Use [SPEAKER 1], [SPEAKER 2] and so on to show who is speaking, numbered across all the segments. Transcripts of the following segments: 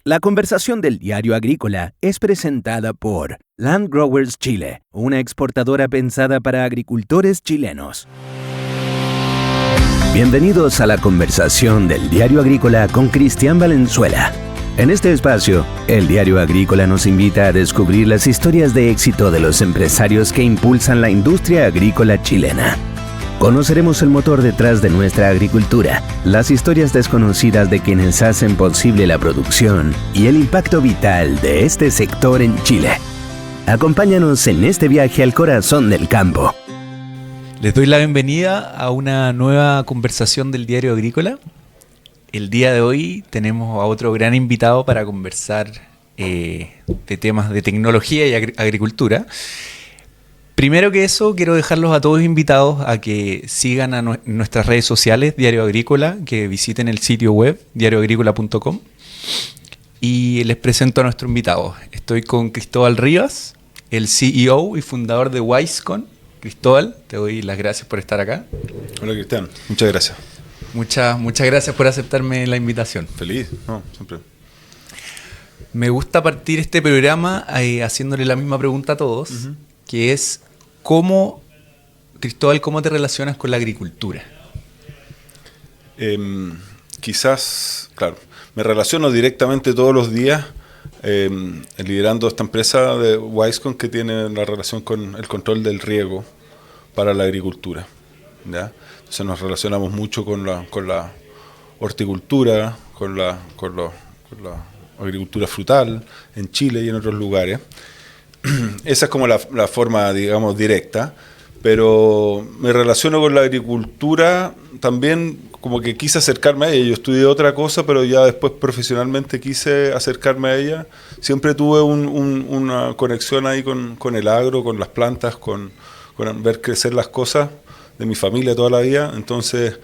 [SPEAKER 1] La conversación del Diario Agrícola es presentada por Land Growers Chile, una exportadora pensada para agricultores chilenos. Bienvenidos a la conversación del Diario Agrícola con Cristian Valenzuela. En este espacio, el Diario Agrícola nos invita a descubrir las historias de éxito de los empresarios que impulsan la industria agrícola chilena. Conoceremos el motor detrás de nuestra agricultura, las historias desconocidas de quienes hacen posible la producción y el impacto vital de este sector en Chile. Acompáñanos en este viaje al corazón del campo.
[SPEAKER 2] Les doy la bienvenida a una nueva conversación del Diario Agrícola. El día de hoy tenemos a otro gran invitado para conversar de temas de tecnología y agricultura. Primero que eso, quiero dejarlos a todos invitados a que sigan a nuestras redes sociales, Diario Agrícola, que visiten el sitio web, diarioagrícola.com. Y les presento a nuestro invitado. Estoy con Cristóbal Rivas, el CEO y fundador de Wisecon. Cristóbal, te doy las gracias por estar acá.
[SPEAKER 3] Hola Cristian, muchas gracias.
[SPEAKER 2] Muchas gracias por aceptarme la invitación.
[SPEAKER 3] Feliz, siempre.
[SPEAKER 2] Me gusta partir este programa haciéndole la misma pregunta a todos, que es, Cristóbal, ¿cómo te relacionas con la agricultura?
[SPEAKER 3] Quizás, claro, me relaciono directamente todos los días liderando esta empresa de Wisecon que tiene la relación con el control del riego para la agricultura, ¿ya? Entonces nos relacionamos mucho con la horticultura, con la agricultura frutal en Chile y en otros lugares. Esa es como la forma, digamos, directa, pero me relaciono con la agricultura también como que quise acercarme a ella. Yo estudié otra cosa, pero ya después profesionalmente quise acercarme a ella. Siempre tuve una conexión ahí con el agro, con las plantas, con ver crecer las cosas de mi familia toda la vida. Entonces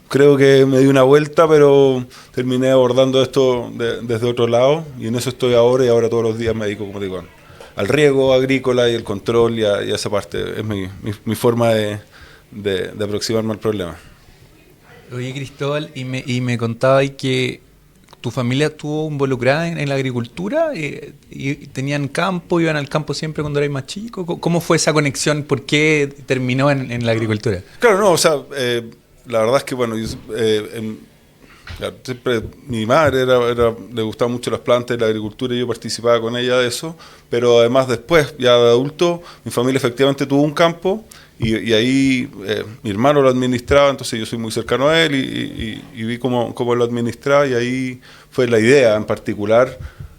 [SPEAKER 3] creo que me di una vuelta, pero terminé abordando esto desde otro lado, y en eso estoy ahora, y ahora todos los días me dedico, como digo, al riego agrícola y el control y a esa parte. Es mi forma de aproximarme al problema.
[SPEAKER 2] Oye, Cristóbal, y me contaba que tu familia estuvo involucrada en la agricultura y tenían campo, iban al campo siempre cuando erais más chico. ¿Cómo fue esa conexión? ¿Por qué terminó en la agricultura?
[SPEAKER 3] Claro, la verdad es que, bueno, siempre mi madre le gustaban mucho las plantas y la agricultura, y yo participaba con ella de eso, pero además después, ya de adulto, mi familia efectivamente tuvo un campo, y ahí mi hermano lo administraba, entonces yo soy muy cercano a él y vi cómo lo administraba, y ahí fue la idea en particular.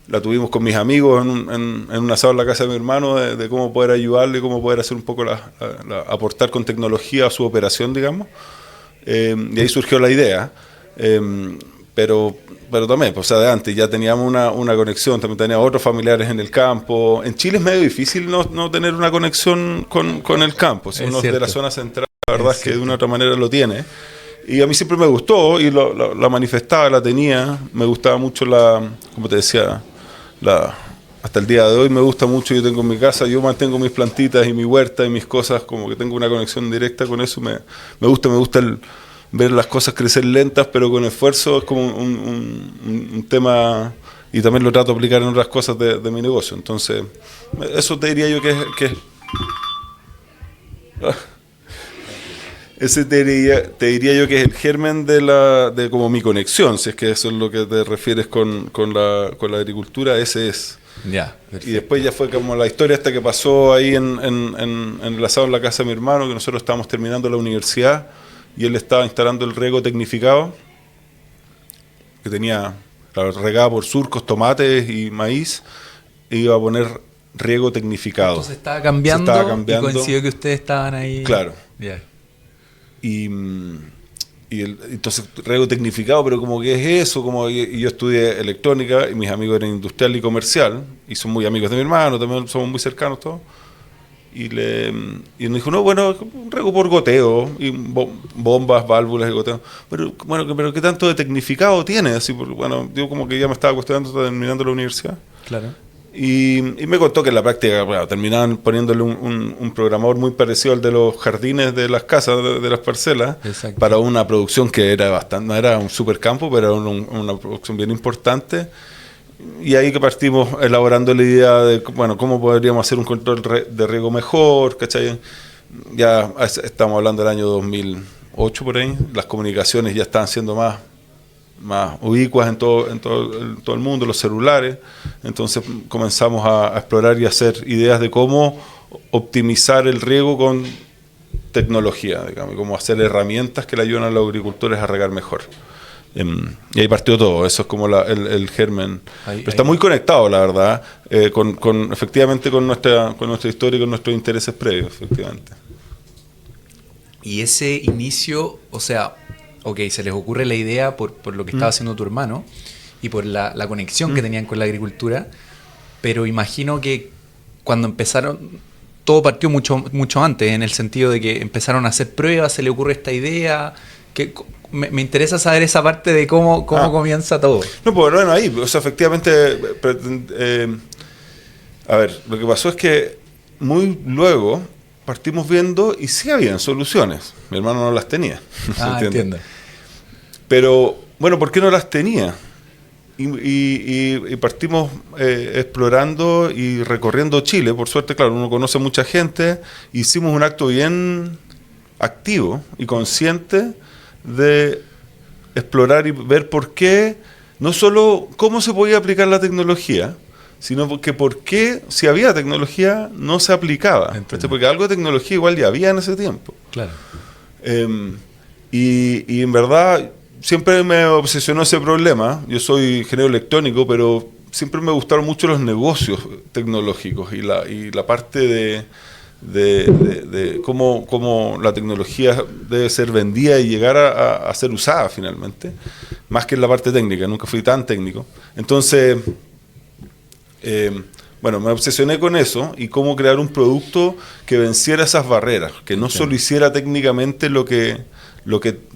[SPEAKER 3] La tuvimos con mis amigos en un asado en la casa de mi hermano de cómo poder ayudarle, cómo poder hacer un poco aportar con tecnología a su operación, digamos. Y ahí surgió la idea. Pero también, pues, de antes ya teníamos una conexión, también tenía otros familiares en el campo. En Chile es medio difícil no tener una conexión con el campo. Si uno es de la zona central, la verdad es que de una u otra manera lo tiene. Y a mí siempre me gustó, y la manifestaba, la tenía. Me gustaba mucho como te decía, hasta el día de hoy me gusta mucho. Yo tengo en mi casa, yo mantengo mis plantitas y mi huerta y mis cosas, como que tengo una conexión directa con eso. Me gusta ver las cosas crecer lentas, pero con esfuerzo. Es como un tema, y también lo trato de aplicar en otras cosas de mi negocio. Entonces, eso te diría yo que es ese te diría yo que es el germen de como mi conexión, si es que eso es lo que te refieres con la agricultura. Ese es.
[SPEAKER 2] Ya.
[SPEAKER 3] Y después ya fue como la historia esta que pasó ahí en el asado en la casa de mi hermano, que nosotros estábamos terminando la universidad, y él estaba instalando el riego tecnificado, que tenía regada por surcos, tomates y maíz, e iba a poner riego tecnificado.
[SPEAKER 2] Entonces estaba cambiando. Y coincidió que ustedes estaban ahí.
[SPEAKER 3] Claro.
[SPEAKER 2] Yeah.
[SPEAKER 3] Entonces, riego tecnificado, pero como que es eso, y yo estudié electrónica, y mis amigos eran industrial y comercial, y son muy amigos de mi hermano, también somos muy cercanos todos. Y me dijo, no, bueno, un riego por goteo, y bombas, válvulas y goteo. Pero ¿qué tanto de tecnificado tiene? Así, bueno, yo como que ya me estaba cuestionando, terminando la universidad.
[SPEAKER 2] Claro.
[SPEAKER 3] Y me contó que en la práctica, bueno, terminaban poniéndole un programador muy parecido al de los jardines de las casas, de las parcelas. Exacto. Para una producción que era bastante, no era un supercampo, pero era una producción bien importante. Y ahí que partimos elaborando la idea de, bueno, cómo podríamos hacer un control de riego mejor, ¿cachai? Ya estamos hablando del año 2008 por ahí, las comunicaciones ya están siendo más ubicuas en todo el mundo, los celulares. Entonces comenzamos a explorar y a hacer ideas de cómo optimizar el riego con tecnología, digamos, cómo hacer herramientas que le ayuden a los agricultores a regar mejor. Y ahí partió todo, eso es como el germen. Pero está muy conectado, la verdad, efectivamente con nuestra historia y con nuestros intereses previos, efectivamente.
[SPEAKER 2] Y ese inicio, o sea, ok, se les ocurre la idea por lo que estaba haciendo tu hermano y por la conexión que tenían con la agricultura, pero imagino que cuando empezaron, todo partió mucho antes, en el sentido de que empezaron a hacer pruebas, se le ocurre esta idea, que me interesa saber esa parte de cómo comienza todo.
[SPEAKER 3] No, pues bueno, ahí, o sea, efectivamente, a ver, lo que pasó es que muy luego partimos viendo y sí habían soluciones. Mi hermano no las tenía.
[SPEAKER 2] Entiendo.
[SPEAKER 3] Pero, bueno, ¿por qué no las tenía? Y partimos explorando y recorriendo Chile. Por suerte, claro, uno conoce mucha gente. Hicimos un acto bien activo y consciente de explorar y ver por qué, no solo cómo se podía aplicar la tecnología, sino porque por qué, si había tecnología, no se aplicaba. Porque algo de tecnología igual ya había en ese tiempo.
[SPEAKER 2] Claro.
[SPEAKER 3] Y en verdad siempre me obsesionó ese problema. Yo soy ingeniero electrónico, pero siempre me gustaron mucho los negocios tecnológicos y la parte de cómo la tecnología debe ser vendida y llegar a ser usada finalmente, más que en la parte técnica. Nunca fui tan técnico. Entonces, bueno, me obsesioné con eso y cómo crear un producto que venciera esas barreras, que no solo hiciera técnicamente lo que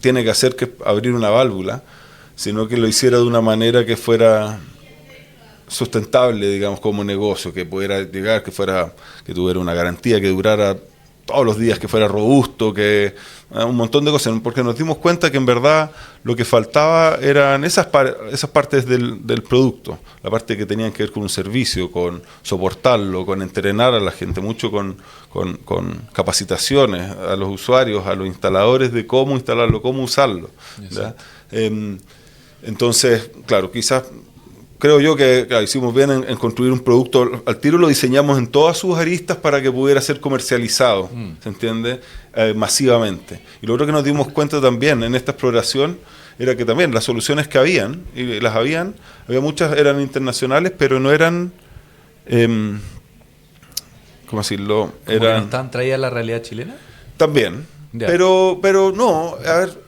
[SPEAKER 3] tiene que hacer, que es abrir una válvula, sino que lo hiciera de una manera que fuera sustentable, digamos, como negocio, que pudiera llegar, que tuviera una garantía, que durara todos los días, que fuera robusto, que un montón de cosas, porque nos dimos cuenta que en verdad lo que faltaba eran esas partes del producto, la parte que tenían que ver con un servicio, con soportarlo, con entrenar a la gente, mucho con capacitaciones a los usuarios, a los instaladores de cómo instalarlo, cómo usarlo. Entonces, claro, quizás creo yo que hicimos bien en construir un producto. Al tiro lo diseñamos en todas sus aristas para que pudiera ser comercializado, ¿se entiende? Masivamente. Y lo otro que nos dimos cuenta también en esta exploración era que también las soluciones que había muchas eran internacionales, pero no eran, ¿cómo decirlo?
[SPEAKER 2] ¿No estaban traídas a la realidad chilena?
[SPEAKER 3] También. Ya. Pero no,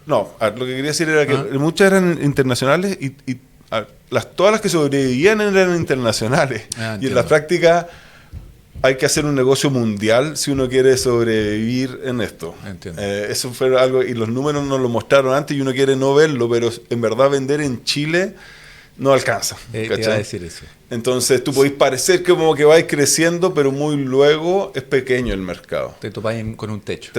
[SPEAKER 3] lo que quería decir era que muchas eran internacionales y todas las que sobrevivían eran internacionales. Y en la práctica hay que hacer un negocio mundial si uno quiere sobrevivir en esto. Eso fue algo, y los números nos lo mostraron antes y uno quiere no verlo, pero en verdad vender en Chile no alcanza.
[SPEAKER 2] Te iba a decir eso.
[SPEAKER 3] Entonces tú podés parecer como que vais creciendo, pero muy luego es pequeño el mercado.
[SPEAKER 2] Te topáis con un techo.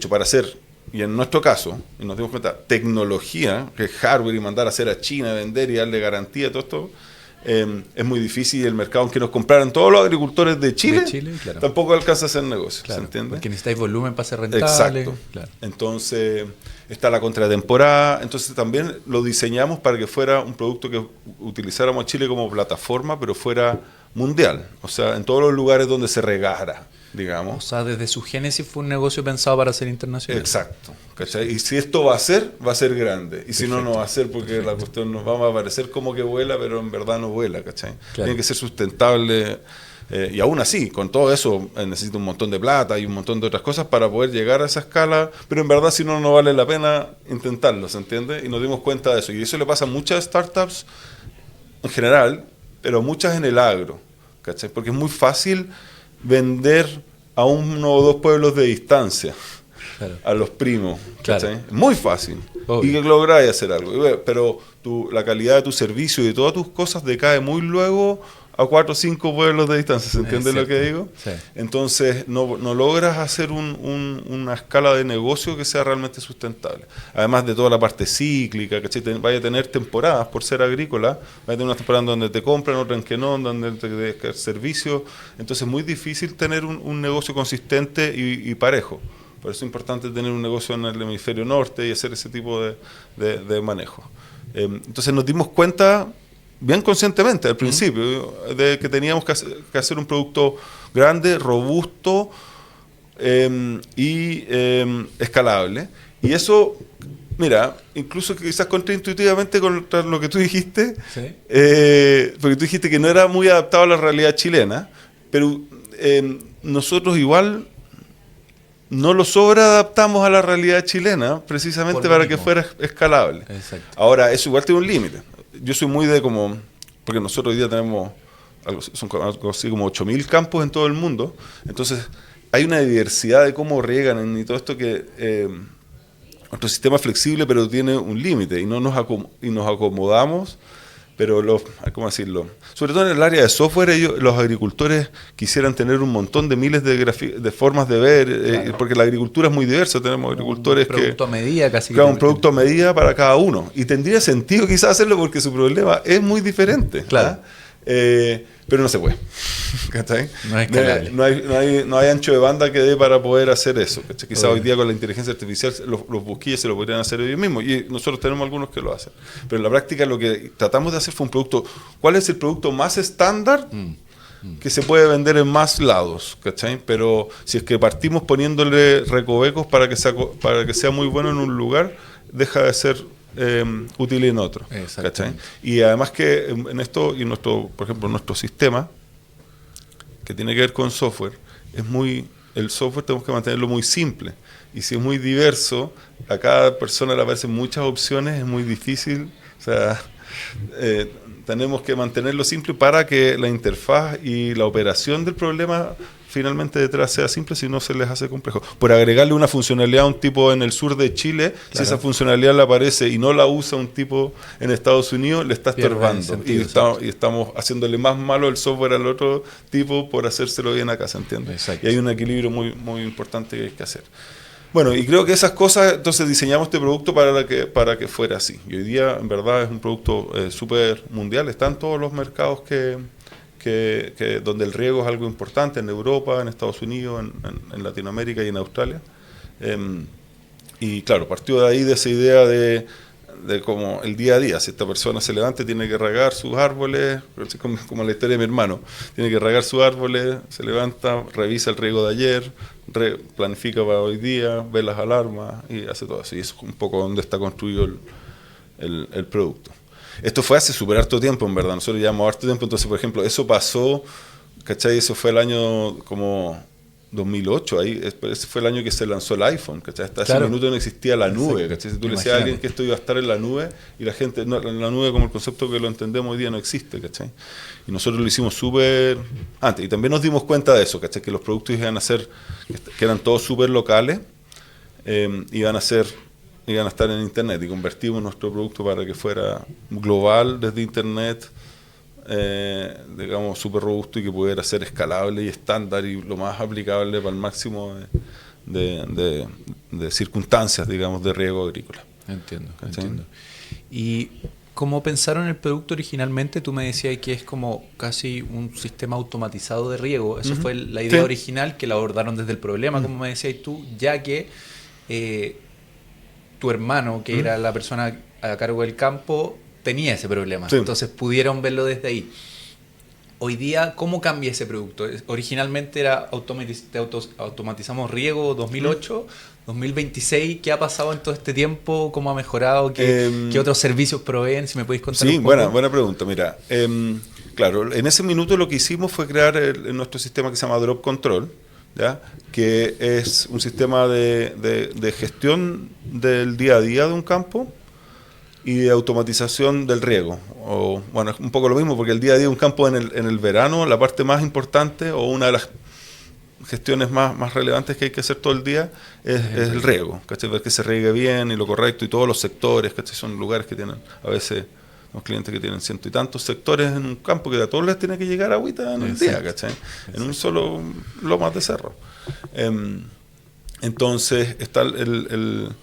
[SPEAKER 3] Para hacer. Y en nuestro caso, y nos dimos cuenta, tecnología, que es hardware, y mandar a hacer a China, vender y darle garantía a todo esto, es muy difícil. Y el mercado, aunque nos compraran todos los agricultores de Chile,
[SPEAKER 2] claro,
[SPEAKER 3] tampoco alcanza a hacer negocio,
[SPEAKER 2] claro,
[SPEAKER 3] ¿se entiende?
[SPEAKER 2] Porque necesitáis volumen para ser rentable.
[SPEAKER 3] Exacto.
[SPEAKER 2] Claro.
[SPEAKER 3] Entonces, está la contratemporada. Entonces, también lo diseñamos para que fuera un producto que utilizáramos a Chile como plataforma, pero fuera mundial. O sea, en todos los lugares donde se regara, digamos.
[SPEAKER 2] O sea, desde su génesis fue un negocio pensado para ser internacional.
[SPEAKER 3] Exacto, ¿cachai? Y si esto va a ser grande. Y si no, no va a ser, porque la cuestión nos va a parecer como que vuela, pero en verdad no vuela, ¿cachai? Claro. Tiene que ser sustentable. Y aún así, con todo eso, necesita un montón de plata y un montón de otras cosas para poder llegar a esa escala. Pero en verdad, si no, no vale la pena intentarlo, ¿se entiende? Y nos dimos cuenta de eso. Y eso le pasa a muchas startups en general, pero muchas en el agro, ¿cachai? Porque es muy fácil vender a uno o dos pueblos de distancia, claro, a los primos, ¿cachai? Claro. Es muy fácil. Obvio. Y que lográis hacer algo. Pero la calidad de tu servicio y de todas tus cosas decae muy luego a 4 o 5 pueblos de distancia, ¿se entiende lo que digo?
[SPEAKER 2] Sí.
[SPEAKER 3] Entonces no logras hacer una escala de negocio que sea realmente sustentable. Además de toda la parte cíclica, ¿cachai? Vaya a tener temporadas, por ser agrícola, vaya a tener unas temporadas donde te compran, otras en que no, donde te dejan servicios. Entonces es muy difícil tener un negocio consistente y parejo. Por eso es importante tener un negocio en el hemisferio norte y hacer ese tipo de manejo. Entonces nos dimos cuenta bien conscientemente al principio de que teníamos que hacer un producto grande, robusto y escalable. Y eso, mira, incluso quizás contraintuitivamente contra lo que tú dijiste,
[SPEAKER 2] ¿Sí?
[SPEAKER 3] Porque tú dijiste que no era muy adaptado a la realidad chilena, pero nosotros igual no lo sobreadaptamos a la realidad chilena precisamente para que fuera escalable.
[SPEAKER 2] Exacto.
[SPEAKER 3] Ahora, eso igual tiene un límite. Yo soy muy de como, porque nosotros hoy día tenemos algo así como 8.000 campos en todo el mundo, entonces hay una diversidad de cómo riegan y todo esto que nuestro sistema es flexible pero tiene un límite y nos acomodamos, pero ¿cómo decirlo? Sobre todo en el área de software, los agricultores quisieran tener un montón de miles de formas de ver, claro. Porque la agricultura es muy diversa, tenemos agricultores
[SPEAKER 2] un producto a medida casi.
[SPEAKER 3] Claro, un producto a medida para cada uno. Y tendría sentido quizás hacerlo porque su problema es muy diferente.
[SPEAKER 2] Claro.
[SPEAKER 3] Pero no se puede. ¿Cachai?
[SPEAKER 2] No es escalable.
[SPEAKER 3] No hay ancho de banda que dé para poder hacer eso. Quizás hoy día con la inteligencia artificial los busquillos se lo podrían hacer ellos mismos. Y nosotros tenemos algunos que lo hacen. Pero en la práctica lo que tratamos de hacer fue un producto. ¿Cuál es el producto más estándar que se puede vender en más lados? ¿Cachai? Pero si es que partimos poniéndole recovecos para que sea muy bueno en un lugar, deja de ser útil en otro. ¿Cachai? Y además que en esto, y por ejemplo, nuestro sistema, que tiene que ver con software, el software tenemos que mantenerlo muy simple. Y si es muy diverso, a cada persona le aparecen muchas opciones, es muy difícil. O sea, tenemos que mantenerlo simple para que la interfaz y la operación del problema finalmente detrás sea simple, si no se les hace complejo. Por agregarle una funcionalidad a un tipo en el sur de Chile, claro. Si esa funcionalidad le aparece y no la usa un tipo en Estados Unidos, le está estorbando. Y estamos haciéndole más malo el software al otro tipo por hacérselo bien acá, ¿se entiende?
[SPEAKER 2] Exacto.
[SPEAKER 3] Y hay un equilibrio muy, muy importante que hay que hacer. Bueno, y creo que esas cosas, entonces diseñamos este producto para que fuera así. Y hoy día, en verdad, es un producto súper mundial. Está en todos los mercados donde el riego es algo importante, en Europa, en Estados Unidos, en Latinoamérica y en Australia. Y claro, partió de ahí de esa idea de como el día a día. Si esta persona se levanta, tiene que regar sus árboles, como la historia de mi hermano, tiene que regar sus árboles, se levanta, revisa el riego de ayer, planifica para hoy día, ve las alarmas y hace todo eso. Y eso es un poco donde está construido el producto. Esto fue hace súper harto tiempo, en verdad. Nosotros llevamos harto tiempo. Entonces, por ejemplo, eso pasó, ¿cachai? Eso fue el año como 2008. Ese fue el año que se lanzó el iPhone, ¿cachai? Hasta ese minuto no existía la nube, ¿cachai? Si tú le decías a alguien que esto iba a estar en la nube, y la gente, no, en la nube como el concepto que lo entendemos hoy día no existe, ¿cachai? Y nosotros lo hicimos súper antes. Y también nos dimos cuenta de eso, ¿cachai? Que los productos iban a ser, que eran todos súper locales, iban a estar en Internet, y convertimos nuestro producto para que fuera global desde Internet, digamos, súper robusto y que pudiera ser escalable y estándar y lo más aplicable para el máximo de circunstancias, digamos, de riego agrícola.
[SPEAKER 2] Entiendo. Y como pensaron el producto originalmente, tú me decías que es como casi un sistema automatizado de riego. Eso fue la idea original, que la abordaron desde el problema, como me decías tú, ya que tu hermano, que era la persona a cargo del campo, tenía ese problema. Sí. Entonces pudieron verlo desde ahí. Hoy día, ¿cómo cambia ese producto? Originalmente era automatizamos riego 2008, 2026. ¿Qué ha pasado en todo este tiempo? ¿Cómo ha mejorado? ¿Qué otros servicios proveen? Si me podéis contar un poco.
[SPEAKER 3] Buena pregunta. Mira, claro, en ese minuto lo que hicimos fue crear nuestro sistema que se llama Drop Control, ¿ya? Que es un sistema de gestión del día a día de un campo y de automatización del riego. Bueno, es un poco lo mismo, porque el día a día de un campo en el verano, la parte más importante o una de las gestiones más relevantes que hay que hacer todo el día es el riego, ¿cachai? Ver que se riegue bien y lo correcto, y todos los sectores, ¿cachai? Son lugares que tienen a veces Los clientes que tienen ciento y tantos sectores en un campo que a todos les tiene que llegar agüita en el día, ¿cachai? En un solo lomas de cerro. Entonces está el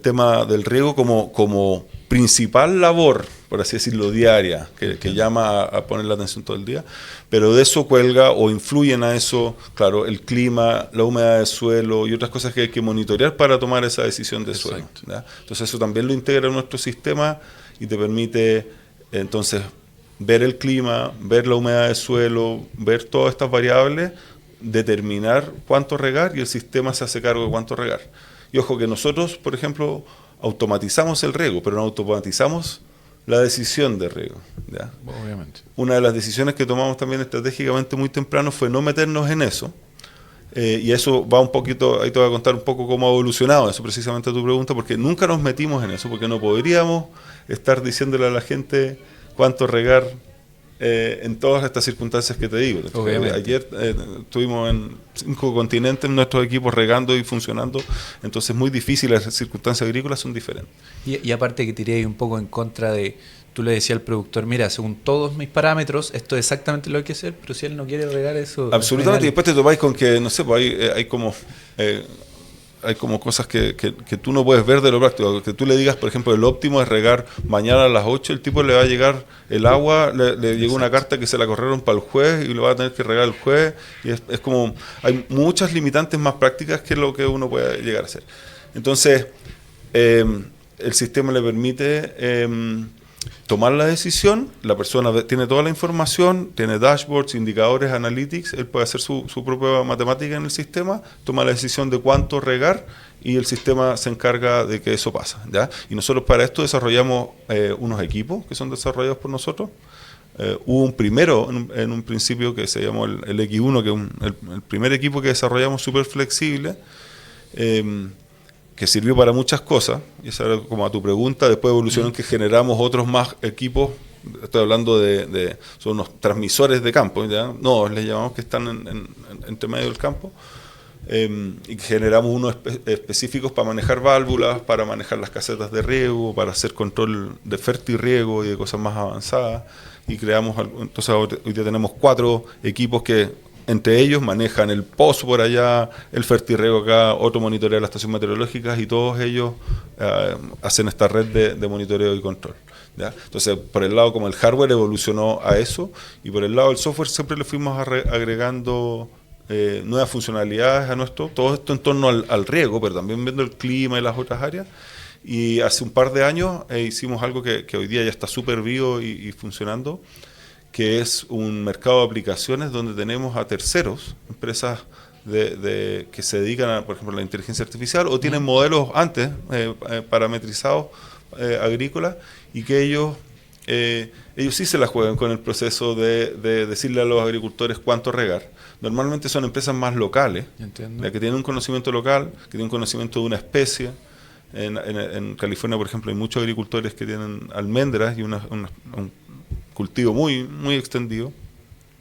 [SPEAKER 3] tema del riego como principal labor, por así decirlo, diaria, que llama a poner la atención todo el día, pero de eso cuelga o influyen a eso, claro, el clima, la humedad del suelo y otras cosas que hay que monitorear para tomar esa decisión de suelo, ¿ya? Entonces eso también lo integra en nuestro sistema y te permite entonces ver el clima, ver la humedad del suelo, ver todas estas variables, determinar cuánto regar y el sistema se hace cargo de cuánto regar. Y ojo que nosotros, por ejemplo, automatizamos el riego, pero no automatizamos la decisión de riego, ¿ya?
[SPEAKER 2] Obviamente.
[SPEAKER 3] Una de las decisiones que tomamos también estratégicamente muy temprano fue no meternos en eso. Y eso va un poquito, ahí te voy a contar un poco cómo ha evolucionado eso precisamente a tu pregunta, porque nunca nos metimos en eso, porque no podríamos estar diciéndole a la gente cuánto regar en todas estas circunstancias que te digo. Ayer estuvimos en 5 continentes nuestros equipos regando y funcionando, entonces es muy difícil, las circunstancias agrícolas son diferentes.
[SPEAKER 2] Y aparte que tiré ahí un poco en contra de, tú le decías al productor, mira, según todos mis parámetros, esto es exactamente lo que hay que hacer, pero si él no quiere regar eso...
[SPEAKER 3] Absolutamente, y después te topáis con que, no sé, pues hay como cosas que tú no puedes ver de lo práctico. Que tú le digas, por ejemplo, el óptimo es regar mañana a las 8, el tipo le va a llegar el agua, le llegó una carta que se la corrieron para el jueves y lo va a tener que regar el jueves. Y es como, hay muchas limitantes más prácticas que lo que uno puede llegar a hacer. Entonces, el sistema le permite tomar la decisión, la persona tiene toda la información, tiene dashboards, indicadores, analytics, él puede hacer su propia matemática en el sistema, toma la decisión de cuánto regar y el sistema se encarga de que eso pasa, ¿ya? Y nosotros para esto desarrollamos unos equipos que son desarrollados por nosotros. Hubo un primero en un principio que se llamó el X1, que es el primer equipo que desarrollamos súper flexible, que sirvió para muchas cosas, y esa era como a tu pregunta. Después evolucionó en que generamos otros más equipos, estoy hablando son unos transmisores de campo, ¿ya? No, les llamamos, que están entre medio del campo, y que generamos unos específicos para manejar válvulas, para manejar las casetas de riego, para hacer control de fertirriego y de cosas más avanzadas, y creamos, entonces hoy día tenemos 4 equipos que entre ellos manejan el pozo por allá, el fertirriego acá, otro monitorea las estaciones meteorológicas, y todos ellos hacen esta red de monitoreo y control, ¿ya? Entonces, por el lado como el hardware evolucionó a eso, y por el lado del software siempre le fuimos agregando nuevas funcionalidades a todo esto en torno al riego, pero también viendo el clima y las otras áreas. Y hace un par de años hicimos algo que hoy día ya está súper vivo y funcionando, que es un mercado de aplicaciones donde tenemos a terceros, empresas que se dedican a, por ejemplo, a la inteligencia artificial, o tienen modelos antes parametrizados agrícolas, y que ellos sí se la juegan con el proceso de decirle a los agricultores cuánto regar. Normalmente son empresas más locales, que tienen un conocimiento local, que tienen un conocimiento de una especie. En California, por ejemplo, hay muchos agricultores que tienen almendras y un cultivo muy, muy extendido.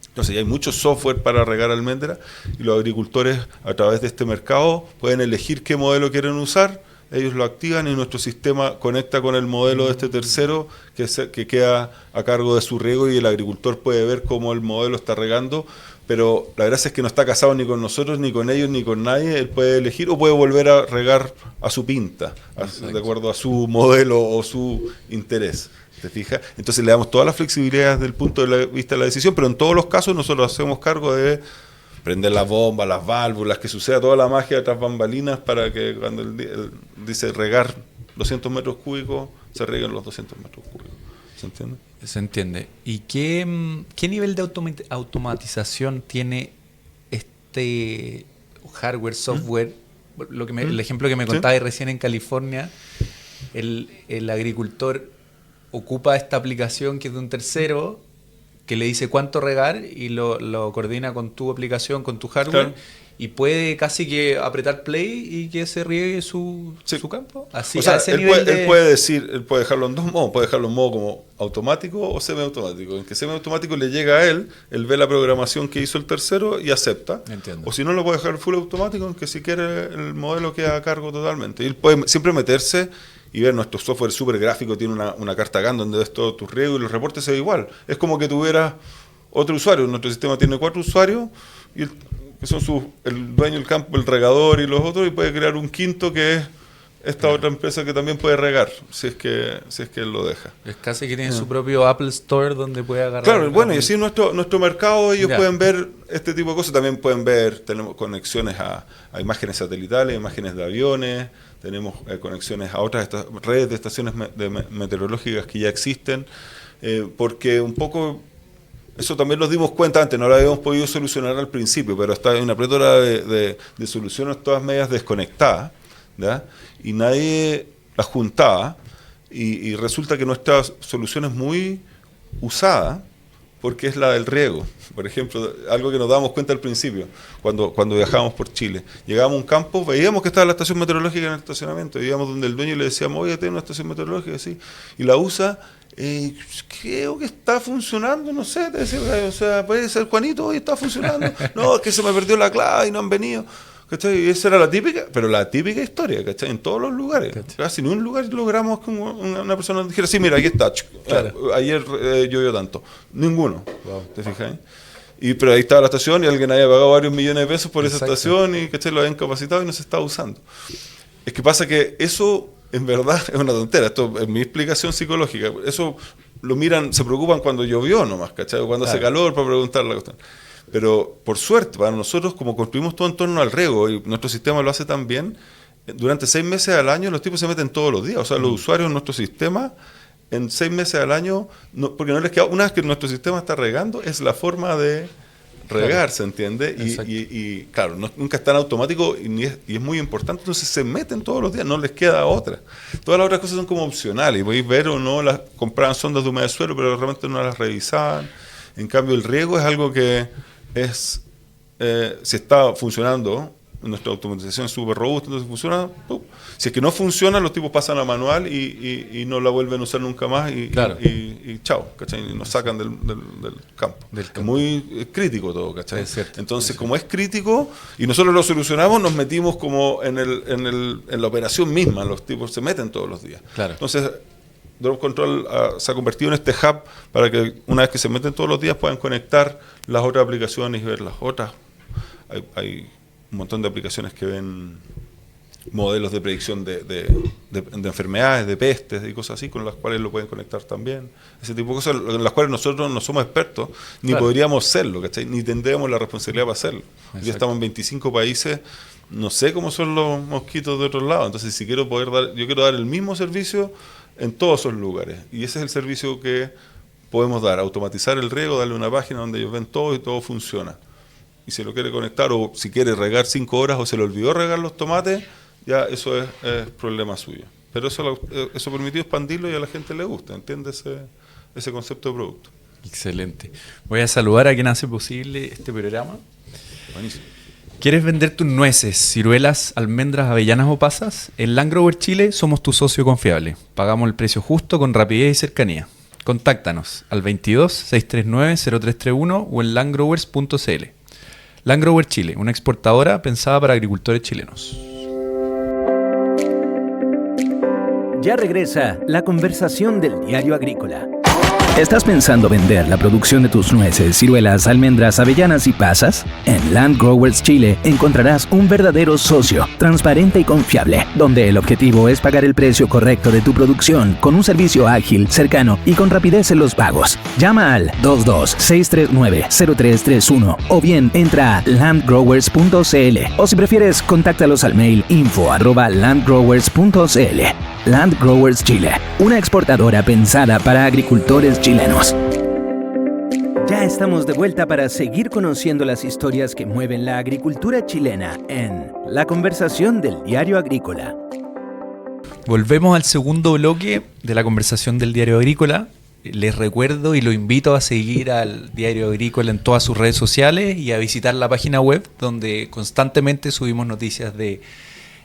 [SPEAKER 3] Entonces hay mucho software para regar almendras, y los agricultores a través de este mercado pueden elegir qué modelo quieren usar, ellos lo activan y nuestro sistema conecta con el modelo de este tercero que queda a cargo de su riego, y el agricultor puede ver cómo el modelo está regando, pero la gracia es que no está casado ni con nosotros, ni con ellos, ni con nadie. Él puede elegir o puede volver a regar a su pinta, de acuerdo a su modelo o su interés. ¿Te fijas? Entonces le damos todas las flexibilidades desde el punto de vista de la decisión, pero en todos los casos nosotros hacemos cargo de prender las bombas, las válvulas, que suceda toda la magia de tras bambalinas para que cuando él dice regar 200 metros cúbicos, se rieguen los 200 metros cúbicos. ¿Se entiende?
[SPEAKER 2] Se entiende. ¿Y qué nivel de automatización tiene este hardware, software? El ejemplo que me contabas recién en California, el agricultor ocupa esta aplicación que es de un tercero, que le dice cuánto regar, y lo coordina con tu aplicación, con tu hardware, claro, y puede casi que apretar play y que se riegue su campo. Así,
[SPEAKER 3] o sea,
[SPEAKER 2] a ese
[SPEAKER 3] él
[SPEAKER 2] nivel
[SPEAKER 3] puede dejarlo en dos modos, puede dejarlo en modo como automático o semiautomático. En que semiautomático le llega a él ve la programación que hizo el tercero y acepta.
[SPEAKER 2] Entiendo.
[SPEAKER 3] O si no, lo puede dejar full automático, en que si quiere el modelo queda a cargo totalmente. Y él puede siempre meterse y ver, nuestro software súper gráfico tiene una carta GAN donde ves todo tu riego y los reportes se ve igual. Es como que tuvieras otro usuario. Nuestro sistema tiene 4 usuarios y que son el dueño del campo, el regador y los otros, y puede crear un quinto que es esta otra empresa que también puede regar, si es que él lo deja.
[SPEAKER 2] Es casi que tiene su propio Apple Store donde puede agarrar.
[SPEAKER 3] Claro, bueno, y así nuestro mercado ellos
[SPEAKER 2] Ya.
[SPEAKER 3] pueden ver este tipo de cosas. También pueden ver, tenemos conexiones a imágenes satelitales, imágenes de aviones, tenemos conexiones a otras redes de estaciones meteorológicas que ya existen, porque un poco... Eso también nos dimos cuenta antes, no lo habíamos podido solucionar al principio, pero está en una pletora de soluciones todas medias desconectadas, ¿ya? Y nadie las juntaba, y resulta que nuestra solución es muy usada, porque es la del riego. Por ejemplo, algo que nos dábamos cuenta al principio, cuando viajábamos por Chile. Llegábamos a un campo, veíamos que estaba la estación meteorológica en el estacionamiento, íbamos donde el dueño y le decíamos, oye, tengo una estación meteorológica, así, y la usa... creo que está funcionando, no sé, te decía, o sea, puede ser Juanito, hoy está funcionando. No, es que se me perdió la clave y no han venido. ¿Cachai? Y esa era la típica, pero la típica historia, ¿cachai? En todos los lugares. Casi en un lugar logramos que una persona nos dijera, sí, mira, aquí está. Claro. Ayer llovió tanto. Ninguno. Wow. ¿Te fijas? Pero ahí estaba la estación y alguien había pagado varios millones de pesos por esa estación y, ¿cachai? Lo habían capacitado y no se estaba usando. Es que pasa que eso... En verdad es una tontera, esto es mi explicación psicológica. Eso lo miran, se preocupan cuando llovió nomás, ¿cachai? Cuando hace calor para preguntar la cuestión. Pero por suerte, para nosotros, como construimos todo en torno al riego y nuestro sistema lo hace tan bien, durante 6 meses al año los tipos se meten todos los días. O sea, los usuarios en nuestro sistema, en 6 meses al año, porque no les queda, una vez que nuestro sistema está regando, es la forma de regar, ¿se entiende? Y claro, nunca es tan automático y es muy importante, entonces se meten todos los días, no les queda otra. Todas las otras cosas son como opcionales, y podéis ver o no, compraban sondas de humedad de suelo, pero realmente no las revisaban. En cambio, el riego es algo que si está funcionando, nuestra automatización es súper robusta, entonces funciona. Si es que no funciona, los tipos pasan a manual y no la vuelven a usar nunca más y chao, ¿cachai? Y nos sacan del campo. Es muy crítico todo, ¿cachai? Entonces, como es crítico y nosotros lo solucionamos, nos metimos como en la operación misma, los tipos se meten todos los días. Claro. Entonces, Drop Control se ha convertido en este hub para que una vez que se meten todos los días puedan conectar las otras aplicaciones y ver las otras. Hay un montón de aplicaciones que ven modelos de predicción de enfermedades, de pestes y cosas así, con las cuales lo pueden conectar también. Ese tipo de cosas en las cuales nosotros no somos expertos, ni podríamos serlo, ¿cachai? Ni tendríamos la responsabilidad para hacerlo. Ya estamos en 25 países, no sé cómo son los mosquitos de otros lados. Entonces, si quiero yo quiero dar el mismo servicio en todos esos lugares. Y ese es el servicio que podemos dar, automatizar el riego, darle una página donde ellos ven todo y todo funciona. Y si lo quiere conectar o si quiere regar 5 horas o se le olvidó regar los tomates, ya eso es problema suyo. Pero eso permitió expandirlo y a la gente le gusta, entiende ese concepto de producto.
[SPEAKER 2] Excelente. Voy a saludar a quien hace posible este programa.
[SPEAKER 3] Buenísimo.
[SPEAKER 2] ¿Quieres vender tus nueces, ciruelas, almendras, avellanas o pasas? En Land Grower Chile somos tu socio confiable. Pagamos el precio justo con rapidez y cercanía. Contáctanos al 22 639 0331 o en landgrowers.cl. Land Grower Chile, una exportadora pensada para agricultores chilenos.
[SPEAKER 1] Ya regresa la conversación del Diario Agrícola. ¿Estás pensando vender la producción de tus nueces, ciruelas, almendras, avellanas y pasas? En Land Growers Chile encontrarás un verdadero socio, transparente y confiable, donde el objetivo es pagar el precio correcto de tu producción con un servicio ágil, cercano y con rapidez en los pagos. Llama al 22-639-0331 o bien entra a landgrowers.cl o si prefieres, contáctalos al mail info@landgrowers.cl. Land Growers Chile, una exportadora pensada para agricultores chilenos. Ya estamos de vuelta para seguir conociendo las historias que mueven la agricultura chilena en La Conversación del Diario Agrícola.
[SPEAKER 2] Volvemos al segundo bloque de la conversación del Diario Agrícola. les recuerdo y lo invito a seguir al Diario Agrícola en todas sus redes sociales y a visitar la página web donde constantemente subimos noticias de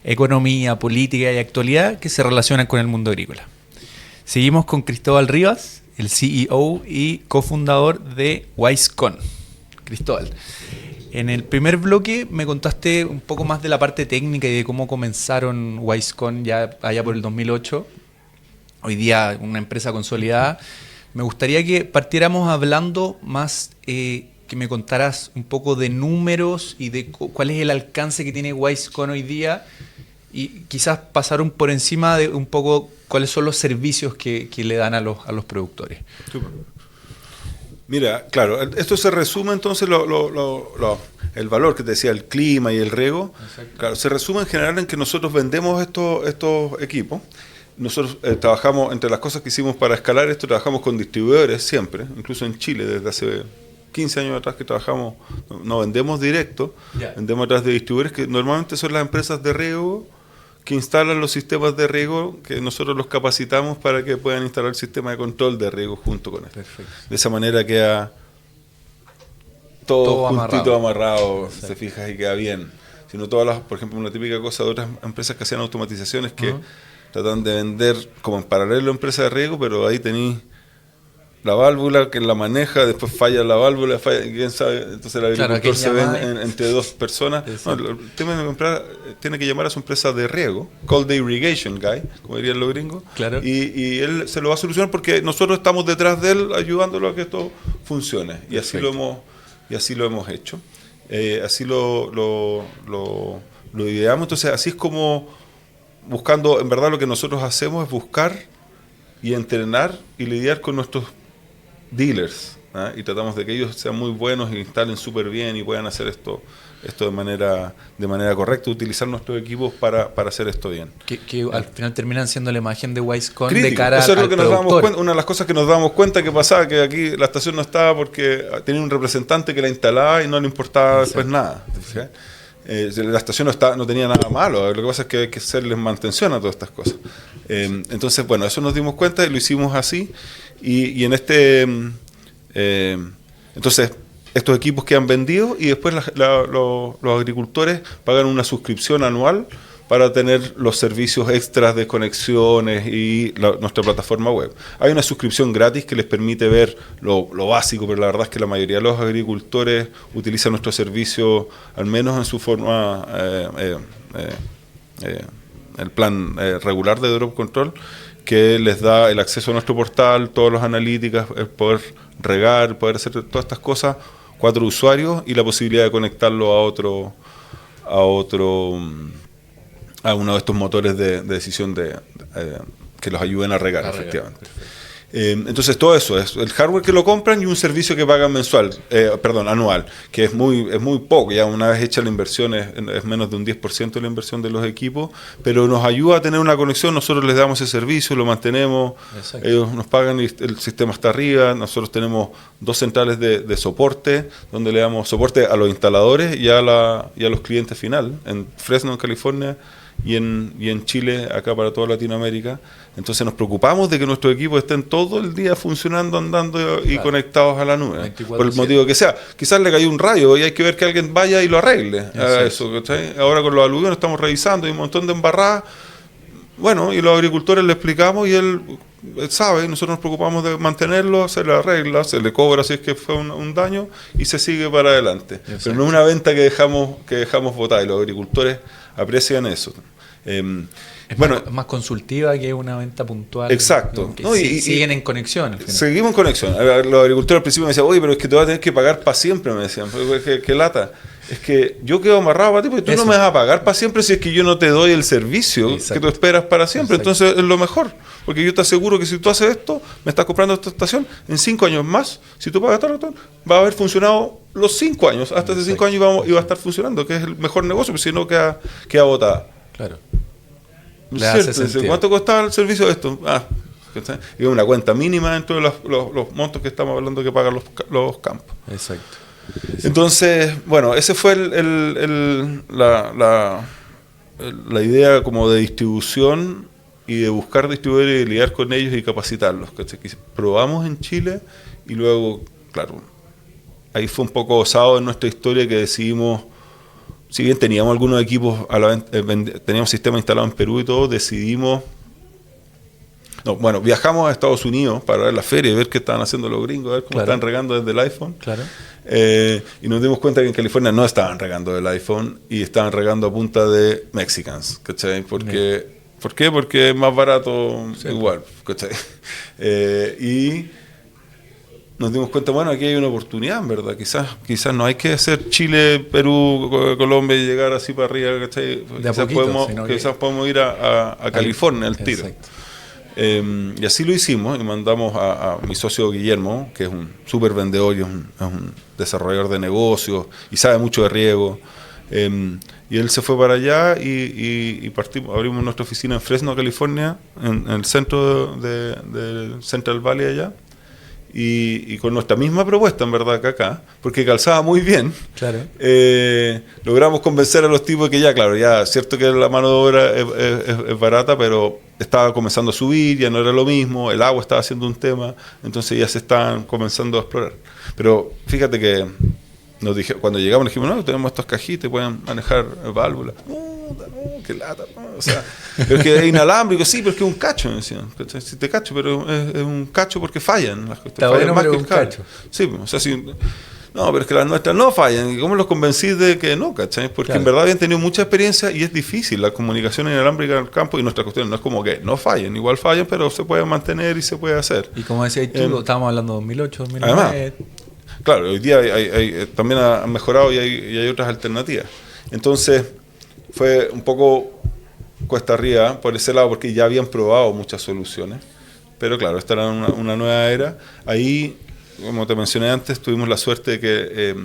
[SPEAKER 2] economía, política y actualidad que se relacionan con el mundo agrícola. Seguimos con Cristóbal Rivas, el CEO y cofundador de WiseCon. Cristóbal, en el primer bloque me contaste un poco más de la parte técnica y de cómo comenzaron WiseCon ya allá por el 2008. Hoy día una empresa consolidada. Me gustaría que partiéramos hablando más, que me contaras un poco de números y de cuál es el alcance que tiene WiseCon hoy día y quizás pasaron por encima de un poco cuáles son los servicios que le dan a los productores.
[SPEAKER 3] Super. Mira, claro, esto se resume entonces el valor que te decía, el clima y el riego. Claro, se resume en general en que nosotros vendemos estos equipos. Nosotros trabajamos, entre las cosas que hicimos para escalar esto, trabajamos con distribuidores siempre, incluso en Chile, desde hace 15 años atrás que trabajamos, no vendemos directo, vendemos a través de distribuidores que normalmente son las empresas de riego que instalan los sistemas de riego, que nosotros los capacitamos para que puedan instalar el sistema de control de riego junto con esto.
[SPEAKER 2] Perfecto.
[SPEAKER 3] De esa manera queda todo juntito amarrado, se fijas, y queda bien. Sino todas las, por ejemplo, una típica cosa de otras empresas que hacían automatizaciones que tratan de vender como en paralelo empresa de riego, pero ahí tenéis la válvula que la maneja, después falla la válvula, quién sabe, entonces el agricultor se ve entre dos personas. No, el tema de comprar tiene que llamar a su empresa de riego, call the irrigation guy, como dirían los gringos,
[SPEAKER 2] claro.
[SPEAKER 3] y él se lo va a solucionar porque nosotros estamos detrás de él ayudándolo a que esto funcione. Y así lo hemos hecho. Así lo ideamos. Entonces así es como buscando, en verdad lo que nosotros hacemos es buscar y entrenar y lidiar con nuestros dealers, ¿eh? Y tratamos de que ellos sean muy buenos y instalen súper bien y puedan hacer esto de manera correcta, utilizar nuestros equipos para hacer esto bien.
[SPEAKER 2] Que al final terminan siendo la imagen de WiseCon
[SPEAKER 3] Crítico.
[SPEAKER 2] De cara
[SPEAKER 3] Eso es lo
[SPEAKER 2] al
[SPEAKER 3] que nos damos
[SPEAKER 2] productor.
[SPEAKER 3] cuenta, una de las cosas que nos damos cuenta que pasaba, que aquí la estación no estaba porque tenía un representante que la instalaba y no le importaba después nada. ¿Sí? La estación no tenía nada malo, lo que pasa es que hay que hacerles mantención a todas estas cosas. Entonces, bueno, eso nos dimos cuenta y lo hicimos así. Y en entonces, estos equipos quedan vendidos y después los agricultores pagan una suscripción anual para tener los servicios extras de conexiones y nuestra plataforma web. Hay una suscripción gratis que les permite ver lo básico, pero la verdad es que la mayoría de los agricultores utilizan nuestro servicio, al menos en su forma, el plan regular de Drop Control, que les da el acceso a nuestro portal, todas las analíticas, el poder regar, poder hacer todas estas cosas, 4 usuarios y la posibilidad de conectarlo a uno de estos motores de decisión que los ayuden a regar, efectivamente. Entonces todo eso es el hardware que lo compran y un servicio que pagan anual, que es muy poco. Ya una vez hecha la inversión es menos de un 10% de la inversión de los equipos, pero nos ayuda a tener una conexión. Nosotros les damos ese servicio, lo mantenemos. Exacto. Ellos nos pagan y el sistema está arriba. Nosotros tenemos 2 centrales de soporte donde le damos soporte a los instaladores y a los clientes final en Fresno, en California, y en Chile, acá para toda Latinoamérica. Entonces nos preocupamos de que nuestros equipos estén todo el día funcionando, andando y conectados a la nube, por el motivo que sea. Quizás le cayó un rayo y hay que ver que alguien vaya y lo arregle. Eso, ¿cachai? Ahora con los aluviones estamos revisando, hay un montón de embarradas. Bueno, y los agricultores le explicamos y él sabe, y nosotros nos preocupamos de mantenerlo, se le arregla, se le cobra si es que fue un daño y se sigue para adelante. Exacto. Pero no es una venta que dejamos botar, y los agricultores aprecian eso.
[SPEAKER 2] Es más consultiva que una venta puntual.
[SPEAKER 3] Exacto.
[SPEAKER 2] ¿No? Y siguen en conexión.
[SPEAKER 3] Seguimos en conexión. Los agricultores al principio me decían, oye, pero es que te vas a tener que pagar para siempre, me decían. ¿Qué lata? Es que yo quedo amarrado para ti porque tú no me vas a pagar para siempre si es que yo no te doy el servicio que tú esperas para siempre. Exacto. Entonces es lo mejor. Porque yo te aseguro que si tú haces esto, me estás comprando esta estación, en 5 años más, si tú pagas todo, va a haber funcionado los 5 años. Hasta hace 5 años iba a estar funcionando, que es el mejor negocio, porque si no queda botada.
[SPEAKER 2] Claro.
[SPEAKER 3] ¿Cuánto costaba el servicio de esto? Y una cuenta mínima dentro de los montos que estamos hablando que pagan los campos.
[SPEAKER 2] Exacto.
[SPEAKER 3] Entonces, bueno, ese fue la idea como de distribución y de buscar distribuidores y lidiar con ellos y capacitarlos. ¿Cachai? Que probamos en Chile y luego, claro, ahí fue un poco osado en nuestra historia que decidimos, si bien teníamos algunos equipos, teníamos sistemas instalados en Perú y todo, decidimos... No, bueno, viajamos a Estados Unidos para ver la feria y ver qué estaban haciendo los gringos, a ver cómo estaban regando desde el iPhone.
[SPEAKER 2] Claro.
[SPEAKER 3] Y nos dimos cuenta que en California no estaban regando del iPhone y estaban regando a punta de Mexicans, ¿cachai? ¿Por qué? Porque es más barato igual, ¿cachai? Y nos dimos cuenta, bueno, aquí hay una oportunidad, en verdad. Quizás no hay que hacer Chile, Perú, Colombia y llegar así para arriba, ¿cachai? Quizás podemos ir a California al tiro. Exacto. Y así lo hicimos y mandamos a mi socio Guillermo, que es un súper vendedor y es un desarrollador de negocios y sabe mucho de riego. Y él se fue para allá y partimos, abrimos nuestra oficina en Fresno, California, en el centro del Central Valley allá. Y con nuestra misma propuesta, en verdad, que acá, porque calzaba muy bien. Claro. Logramos convencer a los tipos que ya cierto que la mano de obra es barata, pero estaba comenzando a subir, ya no era lo mismo, el agua estaba haciendo un tema, entonces ya se estaban comenzando a explorar. Pero fíjate que cuando llegamos dijimos, no, tenemos estos cajitas, pueden manejar válvulas. No, qué lata, no. O sea, pero es que es inalámbrico, sí, pero es que es un cacho, me decían. Si te cacho, pero es un cacho porque fallan. Las
[SPEAKER 2] Está bueno, más que un cacho.
[SPEAKER 3] Sí, o sea, no, pero es que las nuestras no fallan. ¿Y cómo los convencí de que no, cachai? Porque en verdad habían tenido mucha experiencia y es difícil la comunicación inalámbrica en el campo y nuestra cuestión no es como que no fallen, igual fallan, pero se puede mantener y se puede hacer.
[SPEAKER 2] Y como decías tú, estábamos hablando de 2008, 2009.
[SPEAKER 3] Además, claro, hoy día también ha mejorado y hay otras alternativas. Entonces, fue un poco cuesta arriba por ese lado, porque ya habían probado muchas soluciones. Pero claro, esta era una nueva era. Ahí, como te mencioné antes, tuvimos la suerte de que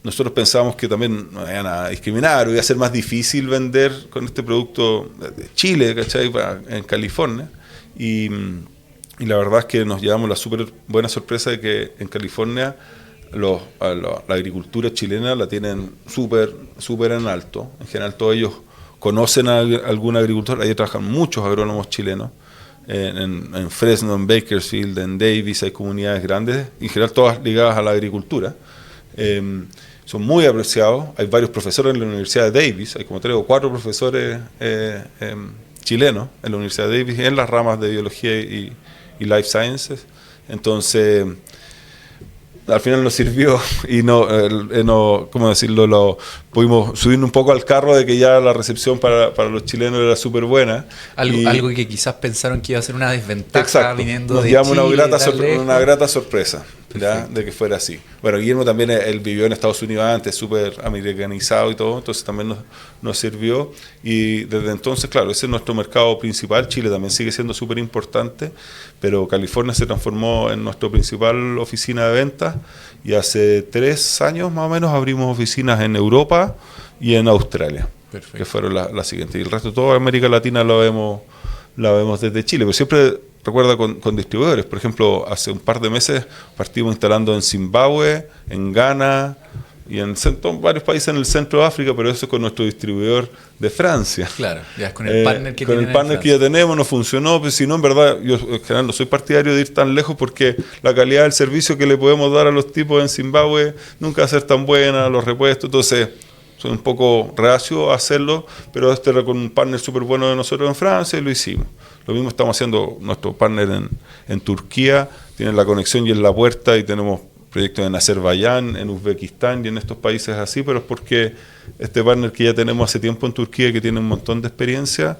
[SPEAKER 3] nosotros pensábamos que también no iban a discriminar o iba a ser más difícil vender con este producto de Chile, ¿cachai? En California. Y la verdad es que nos llevamos la súper buena sorpresa de que en California la agricultura chilena la tienen súper en alto. En general todos ellos conocen a algún agricultor, ahí trabajan muchos agrónomos chilenos. En Fresno, en Bakersfield, en Davis hay comunidades grandes, en general todas ligadas a la agricultura. Son muy apreciados. Hay varios profesores en la Universidad de Davis, hay como 3 o 4 profesores chilenos en la Universidad de Davis en las ramas de biología y life sciences. Entonces, al final nos sirvió y ¿cómo decirlo? Pudimos subir un poco al carro de que ya la recepción para los chilenos era súper buena.
[SPEAKER 2] Algo que quizás pensaron que iba a ser una desventaja. Exacto. Viniendo
[SPEAKER 3] nos
[SPEAKER 2] de
[SPEAKER 3] llevamos
[SPEAKER 2] Chile.
[SPEAKER 3] una grata sorpresa, ¿ya? De que fuera así. Bueno, Guillermo también, él vivió en Estados Unidos antes, súper americanizado y todo, entonces también nos sirvió. Y desde entonces, claro, ese es nuestro mercado principal. Chile también sigue siendo súper importante, pero California se transformó en nuestra principal oficina de ventas y hace 3 años más o menos abrimos oficinas en Europa y en Australia. Perfecto. Que fueron las siguientes. Y el resto de toda América Latina la vemos desde Chile, pero siempre recuerda con distribuidores. Por ejemplo, hace un par de meses partimos instalando en Zimbabue, en Ghana y en varios países en el centro de África, pero eso con nuestro distribuidor de Francia.
[SPEAKER 2] Claro, ya es con el partner que
[SPEAKER 3] con el partner que ya tenemos, no funcionó, pues si no, en verdad, yo en general no soy partidario de ir tan lejos porque la calidad del servicio que le podemos dar a los tipos en Zimbabue nunca va a ser tan buena, los repuestos, entonces soy un poco reacio a hacerlo, pero este era con un partner súper bueno de nosotros en Francia y lo hicimos. Lo mismo estamos haciendo nuestro partner en Turquía, tienen la conexión y en la puerta y tenemos proyectos en Azerbaiyán, en Uzbekistán y en estos países así, pero es porque este partner que ya tenemos hace tiempo en Turquía, que tiene un montón de experiencia,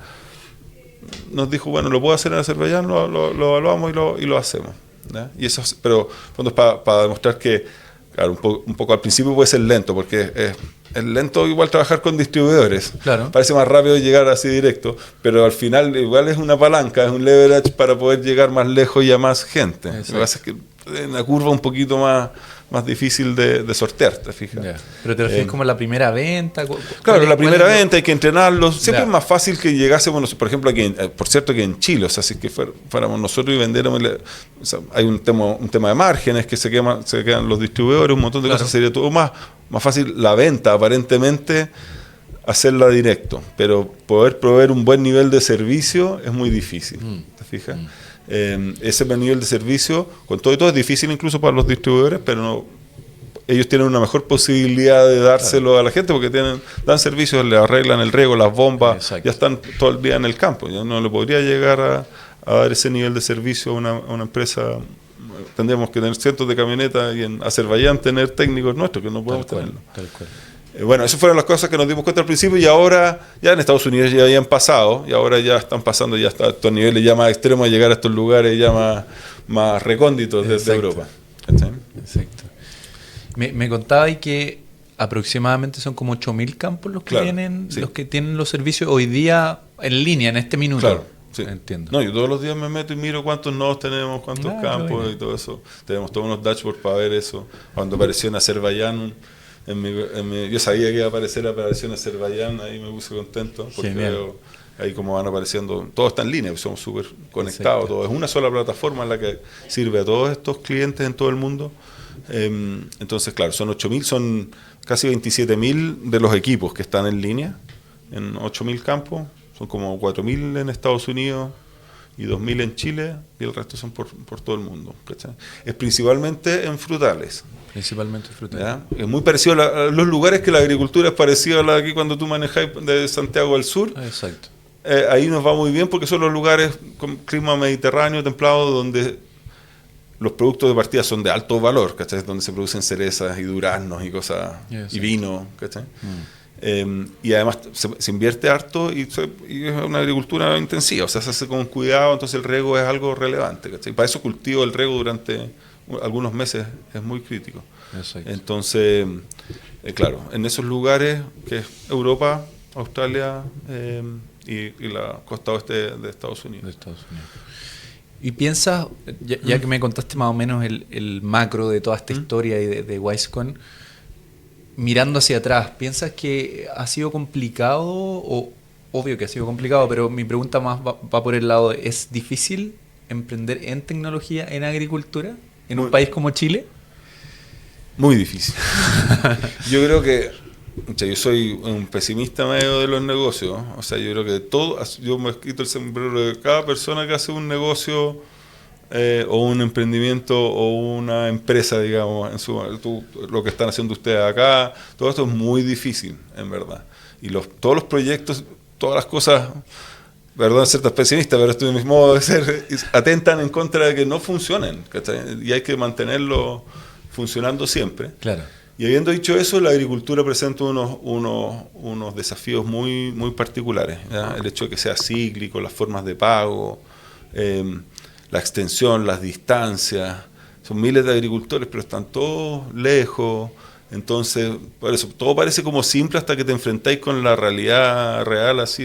[SPEAKER 3] nos dijo, bueno, lo puedo hacer en Azerbaiyán, lo evaluamos y lo hacemos, ¿ya? Y eso, pero es para demostrar que, claro, un poco al principio puede ser lento, porque es lento igual trabajar con distribuidores. Claro. Parece más rápido llegar así directo, pero al final igual es una palanca, es un leverage para poder llegar más lejos y a más gente. Exacto. Lo que pasa es que es una curva un poquito más difícil de sortear, ¿te fijas? Yeah.
[SPEAKER 2] Pero te refieres como la primera venta.
[SPEAKER 3] Claro, la primera venta hay que entrenarlos. Siempre es más fácil que llegásemos, por ejemplo, aquí, por cierto que en Chile, o sea, si es que fuéramos nosotros y vendiéramos, o sea, hay un tema de márgenes que se quedan los distribuidores, un montón de cosas, sería todo más fácil la venta aparentemente hacerla directo, pero poder proveer un buen nivel de servicio es muy difícil, ¿te fijas? Ese buen nivel de servicio, con todo y todo, es difícil incluso para los distribuidores, pero no, ellos tienen una mejor posibilidad de dárselo a la gente porque dan servicios, le arreglan el riego, las bombas,
[SPEAKER 2] Exacto.
[SPEAKER 3] ya están todo el día en el campo. Yo no le podría llegar a dar ese nivel de servicio a una empresa. Tendríamos que tener cientos de camionetas y en Azerbaiyán tener técnicos nuestros que no podemos tenerlo.
[SPEAKER 2] Tal cual.
[SPEAKER 3] Bueno, esas fueron las cosas que nos dimos cuenta al principio y ahora ya en Estados Unidos ya habían pasado y ahora ya están pasando ya hasta estos niveles ya más extremos de llegar a estos lugares ya más recónditos de Europa. ¿Cachai?
[SPEAKER 2] Exacto. Me contaba que aproximadamente son como 8.000 campos los que
[SPEAKER 3] Claro,
[SPEAKER 2] tienen,
[SPEAKER 3] sí.
[SPEAKER 2] los que tienen los servicios hoy día en línea, en este minuto.
[SPEAKER 3] Claro, sí.
[SPEAKER 2] Entiendo.
[SPEAKER 3] No, yo todos los días me meto y miro cuántos nodos tenemos, cuántos campos
[SPEAKER 2] bueno.
[SPEAKER 3] y todo eso. Tenemos todos unos dashboards para ver eso. Cuando apareció en Azerbaiyán, yo sabía que iba a apareció en Azerbaiyán, ahí me puse contento porque
[SPEAKER 2] Genial.
[SPEAKER 3] veo ahí como van apareciendo, todo está en línea, somos súper conectados,
[SPEAKER 2] Exacto.
[SPEAKER 3] todo es una sola plataforma en la que sirve a todos estos clientes en todo el mundo. Entonces, claro, son 8.000, son casi 27.000 de los equipos que están en línea, en 8.000 campos, son como 4.000 en Estados Unidos y 2.000 en Chile, y el resto son por todo el mundo. ¿Cachai? Es principalmente en frutales.
[SPEAKER 2] Principalmente frutas.
[SPEAKER 3] ¿Ya? Es muy parecido a los lugares que la agricultura es parecida a la de aquí cuando tú manejas de Santiago al sur.
[SPEAKER 2] Exacto.
[SPEAKER 3] Ahí nos va muy bien porque son los lugares con clima mediterráneo, templado, donde los productos de partida son de alto valor, ¿cachai? Donde se producen cerezas y duraznos y cosas, y vino, ¿cachai? Y además se invierte harto y es una agricultura intensiva, o sea, se hace con cuidado, entonces el riego es algo relevante, ¿cachai? Para eso cultivo el riego durante algunos meses es muy crítico.
[SPEAKER 2] Exacto.
[SPEAKER 3] Entonces, claro, en esos lugares que es Europa, Australia y la costa oeste de Estados Unidos.
[SPEAKER 2] De Estados Unidos. Y piensas, ya que me contaste más o menos el macro de toda esta historia y de Wisecon, mirando hacia atrás, ¿piensas que ha sido complicado? O obvio que ha sido complicado, pero mi pregunta más va por el lado, ¿es difícil emprender en tecnología, en agricultura, en un país como Chile?
[SPEAKER 3] Muy difícil. Yo creo que, yo soy un pesimista medio de los negocios, o sea, yo creo que yo me quito el sombrero de cada persona que hace un negocio o un emprendimiento o una empresa, digamos, lo que están haciendo ustedes acá, todo esto es muy difícil, en verdad. Y todos los proyectos, todas las cosas, perdón ser tan pesimista, pero esto es mi modo de ser, atentan en contra de que no funcionen, ¿cachai? Y hay que mantenerlo funcionando siempre.
[SPEAKER 2] Claro.
[SPEAKER 3] Y habiendo dicho eso, la agricultura presenta unos desafíos muy, muy particulares, ¿ya? El hecho de que sea cíclico, las formas de pago, la extensión, las distancias. Son miles de agricultores, pero están todos lejos. Entonces, por eso, todo parece como simple hasta que te enfrentáis con la realidad real así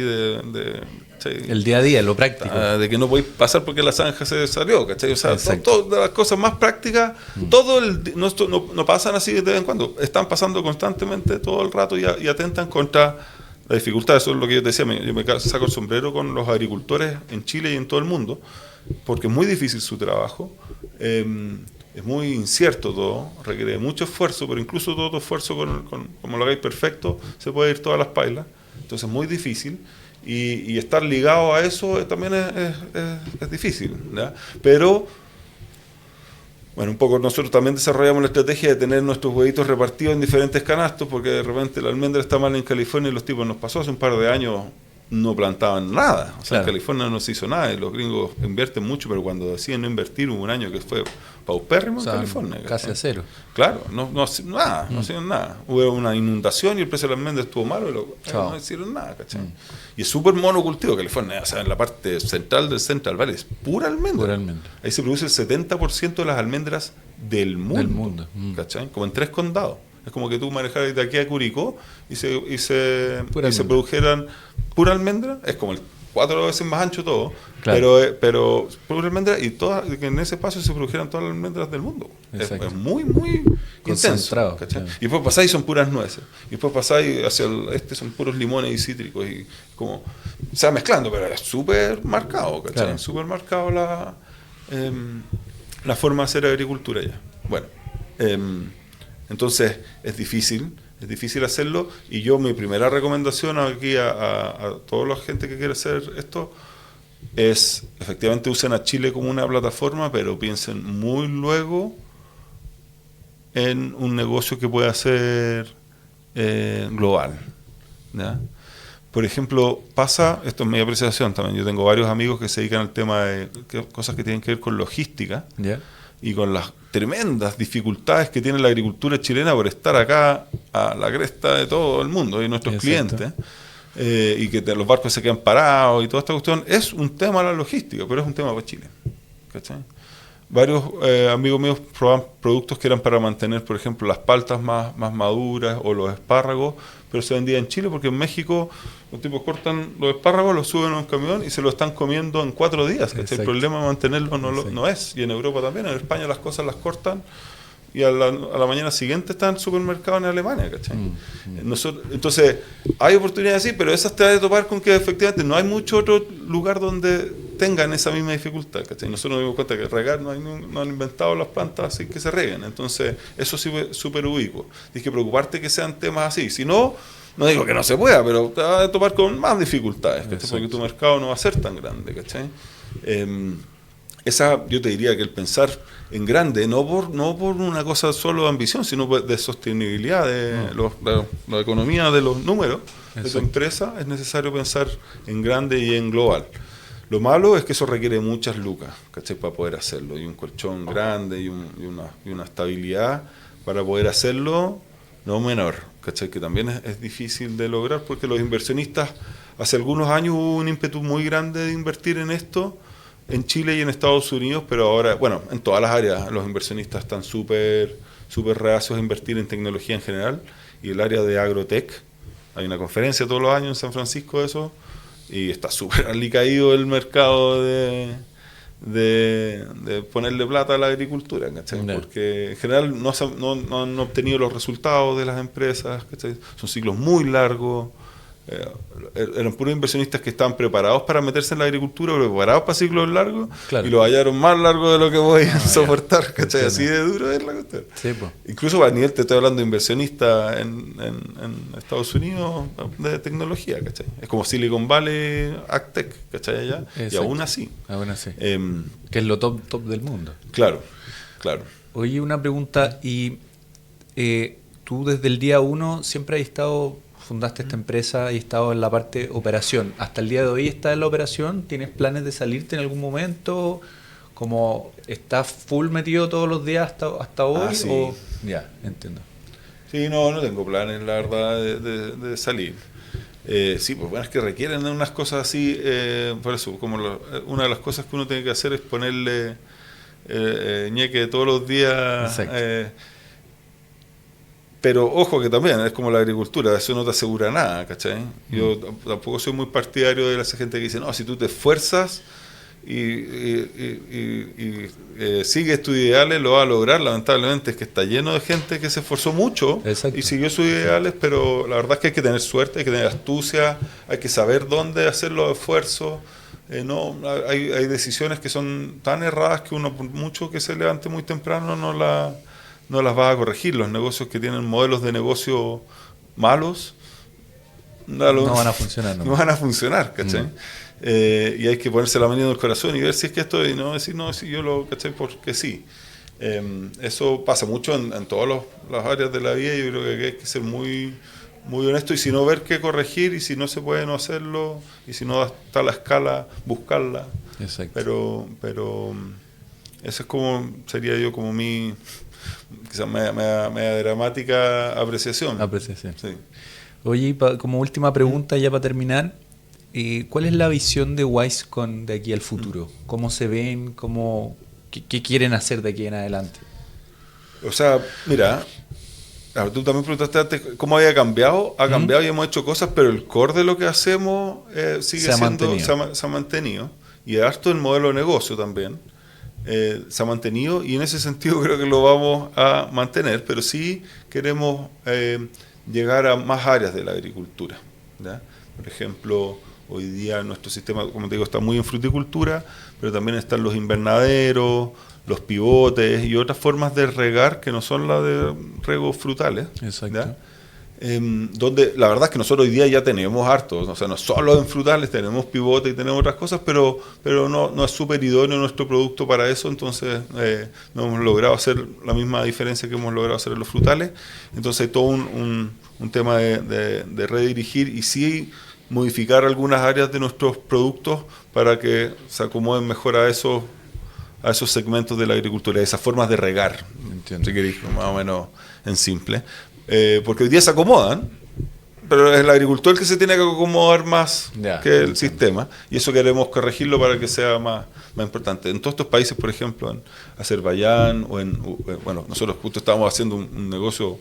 [SPEAKER 2] el día a día, lo práctico.
[SPEAKER 3] De que no podéis pasar porque la zanja se salió, ¿cachai? O sea,
[SPEAKER 2] Exacto.
[SPEAKER 3] todas las cosas más prácticas, no pasan así de vez en cuando, están pasando constantemente todo el rato y atentan contra la dificultad. Eso es lo que yo te decía, yo me saco el sombrero con los agricultores en Chile y en todo el mundo, porque es muy difícil su trabajo, es muy incierto todo, requiere mucho esfuerzo, pero incluso todo esfuerzo, como lo hagáis perfecto, se puede ir todas las pailas, entonces es muy difícil. Y estar ligado a eso también es difícil, ¿ya? Pero, bueno, un poco nosotros también desarrollamos la estrategia de tener nuestros huevitos repartidos en diferentes canastos, porque de repente la almendra está mal en California y los tipos nos pasó hace un par de años, no plantaban nada. O sea,
[SPEAKER 2] claro.
[SPEAKER 3] En California no se hizo nada y los gringos invierten mucho, pero cuando deciden no invertir hubo un año que fue paupérrimo en California.
[SPEAKER 2] Casi a cero.
[SPEAKER 3] Claro, no hicieron nada. Hubo una inundación y el precio de la almendra estuvo malo y no hicieron nada, ¿cachai? Y es súper monocultivo California, o sea, en la parte central del Central Valley es pura almendra. Ahí se produce el 70% de las almendras del mundo. ¿Cachai? Como en 3 condados. Es como que tú manejaras de aquí a Curicó y se produjeran pura almendra, es como 4 veces más ancho todo, claro. pero pura almendra y que en ese espacio se produjeran todas las almendras del mundo. Es muy, muy intenso.
[SPEAKER 2] Claro.
[SPEAKER 3] Y después pasáis y son puras nueces. Y después pasáis hacia el este son puros limones y cítricos. Y como se va mezclando, pero es súper marcado, ¿cachai? Claro. Súper marcado la forma de hacer agricultura ya. Bueno, entonces es difícil. es difícil hacerlo. Y yo, mi primera recomendación aquí a toda la gente que quiere hacer esto es, efectivamente, usen a Chile como una plataforma, pero piensen muy luego en un negocio que pueda ser global, ¿ya? Por ejemplo, esto es mi apreciación también, yo tengo varios amigos que se dedican al tema de cosas que tienen que ver con logística,
[SPEAKER 2] ¿Ya?
[SPEAKER 3] y con las tremendas dificultades que tiene la agricultura chilena por estar acá a la cresta de todo el mundo y nuestros
[SPEAKER 2] Exacto.
[SPEAKER 3] clientes, y que los barcos se quedan parados y toda esta cuestión. Es un tema la logística, pero es un tema para Chile, ¿cachai? Varios amigos míos probaban productos que eran para mantener, por ejemplo, las paltas más maduras o los espárragos, pero se vendía en Chile porque en México los tipos cortan los espárragos, los suben a un camión y se lo están comiendo en 4 días. ¿Cachai? El problema de mantenerlo no es. Y en Europa también, en España las cosas las cortan y a la mañana siguiente están en supermercados en Alemania, ¿cachai? Entonces, hay oportunidades sí, pero esas te vas a topar con que efectivamente no hay mucho otro lugar donde tengan esa misma dificultad, ¿cachai? Nosotros nos dimos cuenta que regar no han inventado las plantas así que se reguen, entonces eso sí es súper ubicuo. Tienes que preocuparte que sean temas así, si no digo que no se pueda, pero te vas a topar con más dificultades, ¿cachai? Porque tu mercado no va a ser tan grande, ¿cachai? Yo te diría que el pensar en grande, no por una cosa solo de ambición, sino de sostenibilidad de la economía de los números de tu empresa, es necesario pensar en grande y en global. Lo malo es que eso requiere muchas lucas, ¿cachai? Para poder hacerlo, y un colchón grande y una estabilidad para poder hacerlo, no menor, ¿cachai? Que también es difícil de lograr porque los inversionistas, hace algunos años hubo un ímpetu muy grande de invertir en esto, en Chile y en Estados Unidos, pero ahora, bueno, en todas las áreas los inversionistas están súper reacios a invertir en tecnología en general, y el área de agrotech, hay una conferencia todos los años en San Francisco de eso, y está súper alicaído el mercado de ponerle plata a la agricultura, ¿cachai?
[SPEAKER 2] No.
[SPEAKER 3] Porque en general no han obtenido los resultados de las empresas, ¿cachai? Son ciclos muy largos. Eran puros inversionistas que estaban preparados para meterse en la agricultura, preparados para ciclos largos,
[SPEAKER 2] Claro.
[SPEAKER 3] y lo hallaron más largo de lo que podían soportar, ¿cachai? Así de duro es la cuestión.
[SPEAKER 2] Sí, pues.
[SPEAKER 3] Incluso a nivel, te estoy hablando de inversionistas en Estados Unidos de tecnología, ¿cachai? Es como Silicon Valley, AgTech, ¿cachai? Allá, y aún así.
[SPEAKER 2] Aún así. Que es lo top del mundo.
[SPEAKER 3] Claro.
[SPEAKER 2] Oye, una pregunta, y tú desde el día 1 siempre has fundaste esta empresa y has estado en la parte operación. ¿Hasta el día de hoy estás en la operación? ¿Tienes planes de salirte en algún momento? ¿Como estás full metido todos los días hasta hoy?
[SPEAKER 3] Sí.
[SPEAKER 2] Ya, entiendo.
[SPEAKER 3] Sí, no tengo planes, la verdad, de salir. Sí, pues bueno, es que requieren unas cosas así, por eso, como una de las cosas que uno tiene que hacer es ponerle ñeque todos los días. Pero ojo que también es como la agricultura, eso no te asegura nada, ¿cachai? Yo tampoco soy muy partidario de esa gente que dice, no, si tú te esfuerzas y sigues tus ideales, lo vas a lograr. Lamentablemente es que está lleno de gente que se esforzó mucho.
[SPEAKER 2] Exacto.
[SPEAKER 3] Y siguió sus ideales, pero la verdad es que hay que tener suerte, hay que tener astucia, hay que saber dónde hacer los esfuerzos. Hay decisiones que son tan erradas que uno, por mucho que se levante muy temprano, no las va a corregir. Los negocios que tienen modelos de negocio malos no van a funcionar. No van a funcionar, ¿cachai? Y hay que ponerse la mano en el corazón y ver si es que esto, y no decir, no, si yo lo, ¿cachai? Porque sí. Eso pasa mucho en todas las áreas de la vida. Yo creo que hay que ser muy, muy honesto, y si no, ver qué corregir, y si no se puede, no hacerlo, y si no está la escala, buscarla.
[SPEAKER 2] Exacto.
[SPEAKER 3] Pero eso es sería yo como mi, quizás media dramática apreciación.
[SPEAKER 2] Sí.
[SPEAKER 3] Oye,
[SPEAKER 2] y como última pregunta, ya para terminar, ¿cuál es la visión de Wisecon de aquí al futuro? ¿Cómo se ven? ¿Qué quieren hacer de aquí en adelante?
[SPEAKER 3] O sea, mira, tú también preguntaste antes cómo había cambiado. Ha cambiado y hemos hecho cosas, pero el core de lo que hacemos se ha mantenido. Y harto el modelo de negocio también se ha mantenido, y en ese sentido creo que lo vamos a mantener, pero sí queremos llegar a más áreas de la agricultura, ¿ya? Por ejemplo, hoy día nuestro sistema, como te digo, está muy en fruticultura, pero también están los invernaderos, los pivotes y otras formas de regar que no son las de riegos frutales.
[SPEAKER 2] Exacto.
[SPEAKER 3] donde la verdad es que nosotros hoy día ya tenemos hartos, o sea, no solo en frutales, tenemos pivote y tenemos otras cosas, pero no es súper idóneo nuestro producto para eso, entonces no hemos logrado hacer la misma diferencia que hemos logrado hacer en los frutales. Entonces hay todo un tema de redirigir y sí modificar algunas áreas de nuestros productos para que se acomoden mejor a esos segmentos de la agricultura, esas formas de regar,
[SPEAKER 2] Entiendo.
[SPEAKER 3] si queréis, más o menos en simple. Porque hoy día se acomodan, pero es el agricultor el que se tiene que acomodar más que el sistema, y eso queremos corregirlo para que sea más importante. En todos estos países, por ejemplo, en Azerbaiyán, bueno, nosotros justo estábamos haciendo un negocio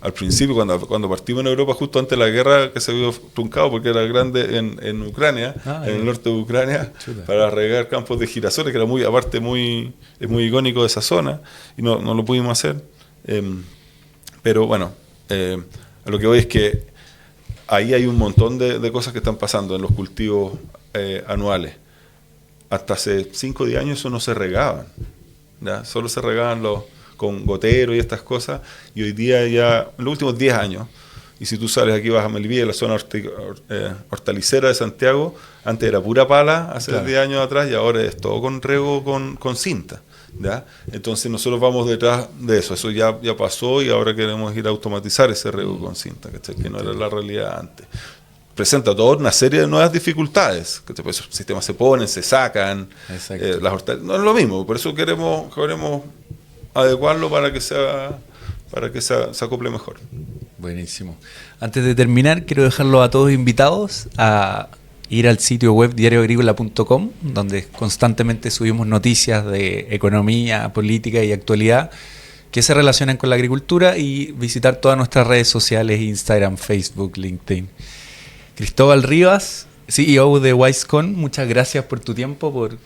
[SPEAKER 3] al principio, cuando partimos en Europa, justo antes de la guerra, que se vio truncado porque era grande en Ucrania, en el norte de Ucrania, para regar campos de girasoles, que era es muy icónico de esa zona, y no lo pudimos hacer. Pero bueno, a lo que voy es que ahí hay un montón de cosas que están pasando en los cultivos anuales. Hasta hace 5 o 10 años eso no se regaban, ¿ya? Solo se regaban con gotero y estas cosas, y hoy día ya, en los últimos 10 años, y si tú sales aquí, vas a Melipilla, la zona hortalicera de Santiago, antes era pura pala, hace 10 años atrás, y ahora es todo con rego con cinta, ¿ya? Entonces nosotros vamos detrás de eso ya pasó, y ahora queremos ir a automatizar ese rego con cinta, ¿cachai? Que no era la realidad antes. Presenta toda una serie de nuevas dificultades, que pues, esos sistemas se ponen, se sacan, no es lo mismo, por eso queremos adecuarlo para que se acople mejor.
[SPEAKER 2] Buenísimo. Antes de terminar, quiero dejarlo a todos invitados a ir al sitio web diarioagricola.com, donde constantemente subimos noticias de economía, política y actualidad que se relacionan con la agricultura, y visitar todas nuestras redes sociales, Instagram, Facebook, LinkedIn. Cristóbal Rivas, CEO de Wisecon, muchas gracias por tu tiempo, por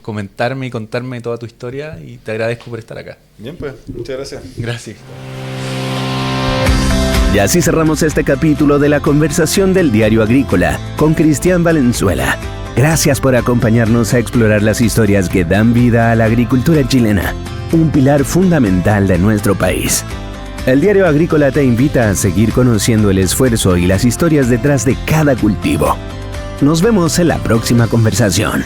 [SPEAKER 2] comentarme y contarme toda tu historia, y te agradezco por estar acá.
[SPEAKER 3] Bien, pues, muchas gracias.
[SPEAKER 2] Gracias.
[SPEAKER 1] Y así cerramos este capítulo de la conversación del Diario Agrícola con Cristian Valenzuela. Gracias por acompañarnos a explorar las historias que dan vida a la agricultura chilena, un pilar fundamental de nuestro país. El Diario Agrícola te invita a seguir conociendo el esfuerzo y las historias detrás de cada cultivo. Nos vemos en la próxima conversación.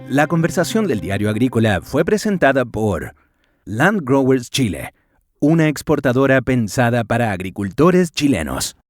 [SPEAKER 1] La conversación del Diario Agrícola fue presentada por Land Growers Chile, una exportadora pensada para agricultores chilenos.